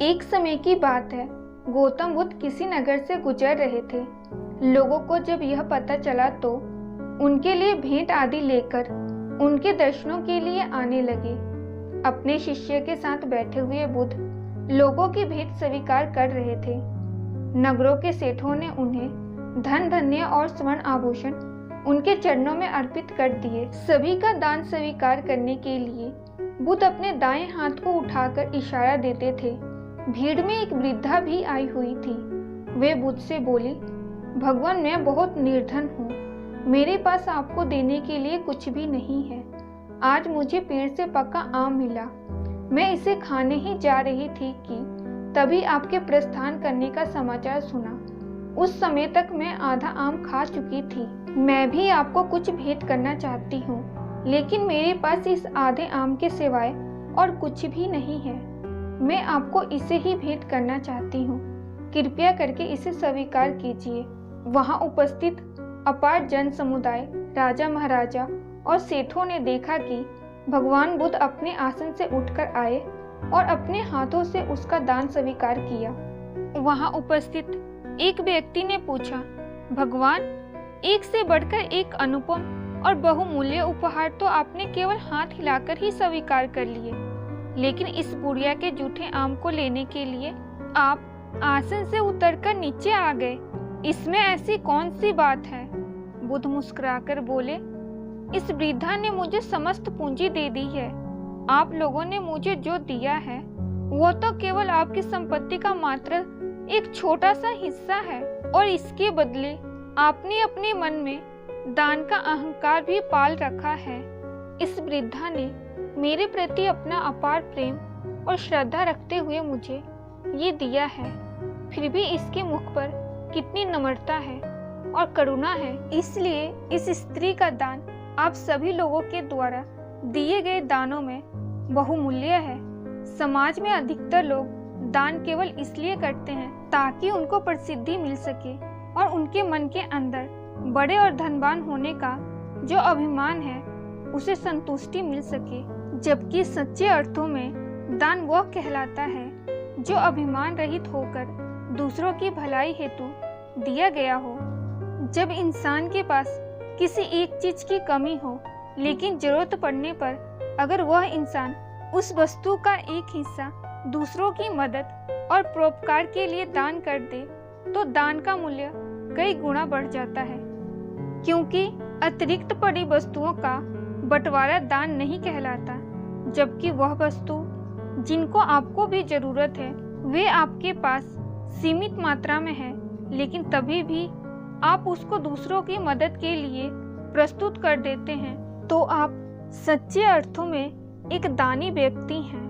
एक समय की बात है, गौतम बुद्ध किसी नगर से गुजर रहे थे। लोगों को जब यह पता चला तो उनके लिए भेंट आदि लेकर उनके दर्शनों के लिए आने लगे। अपने शिष्य के साथ बैठे हुए बुद्ध लोगों की भेंट स्वीकार कर रहे थे। नगरों के सेठों ने उन्हें धन धान्य और स्वर्ण आभूषण उनके चरणों में अर्पित कर दिए। सभी का दान स्वीकार करने के लिए बुद्ध अपने दाएं हाथ को उठाकर इशारा देते थे। भीड़ में एक वृद्धा भी आई हुई थी। वे बुद्ध से बोली, भगवान, मैं बहुत निर्धन हूँ। मेरे पास आपको देने के लिए कुछ भी नहीं है। आज मुझे पेड़ से पका आम मिला। मैं इसे खाने ही जा रही थी कि तभी आपके प्रस्थान करने का समाचार सुना। उस समय तक मैं आधा आम खा चुकी थी। मैं भी आपको कुछ भेंट करना चाहती हूँ, लेकिन मेरे पास इस आधे आम के सिवाय और कुछ भी नहीं है। मैं आपको इसे ही भेंट करना चाहती हूँ। कृपया करके इसे स्वीकार कीजिए। वहां उपस्थित अपार जन समुदाय, राजा महाराजा और सेठों ने देखा कि भगवान बुद्ध अपने आसन से उठकर आए और अपने हाथों से उसका दान स्वीकार किया। वहां उपस्थित एक व्यक्ति ने पूछा, भगवान, एक से बढ़कर एक अनुपम और बहुमूल्य उपहार तो आपने केवल हाथ हिलाकर ही स्वीकार कर लिए, लेकिन इस बुढ़िया के जूठे आम को लेने के लिए आप आसन से उतरकर नीचे आ गए। इसमें ऐसी कौन सी बात है? बुद्ध मुस्कुराकर बोले, इस वृद्धा ने मुझे समस्त पूंजी दे दी है। आप लोगों ने मुझे जो दिया है वो तो केवल आपकी संपत्ति का मात्र एक छोटा सा हिस्सा है, और इसके बदले आपने अपने मन में दान का अहंकार भी पाल रखा है। इस वृद्धा ने मेरे प्रति अपना अपार प्रेम और श्रद्धा रखते हुए मुझे ये दिया है, फिर भी इसके मुख पर कितनी नम्रता है और करुणा है। इसलिए इस स्त्री का दान आप सभी लोगों के द्वारा दिए गए दानों में बहुमूल्य है। समाज में अधिकतर लोग दान केवल इसलिए करते हैं ताकि उनको प्रसिद्धि मिल सके और उनके मन के अंदर बड़े और धनवान होने का जो अभिमान है उसे संतुष्टि मिल सके, जबकि सच्चे अर्थों में दान वह कहलाता है जो अभिमान रहित होकर दूसरों की भलाई हेतु दिया गया हो। जब इंसान के पास किसी एक चीज की कमी हो, लेकिन जरूरत पड़ने पर अगर वह इंसान उस वस्तु का एक हिस्सा दूसरों की मदद और परोपकार के लिए दान कर दे, तो दान का मूल्य कई गुना बढ़ जाता है, क्योंकि अतिरिक्त पड़ी वस्तुओं का बंटवारा दान नहीं कहलाता। जबकि वह वस्तु जिनको आपको भी जरूरत है वे आपके पास सीमित मात्रा में है, लेकिन तभी भी आप उसको दूसरों की मदद के लिए प्रस्तुत कर देते हैं, तो आप सच्चे अर्थों में एक दानी व्यक्ति हैं।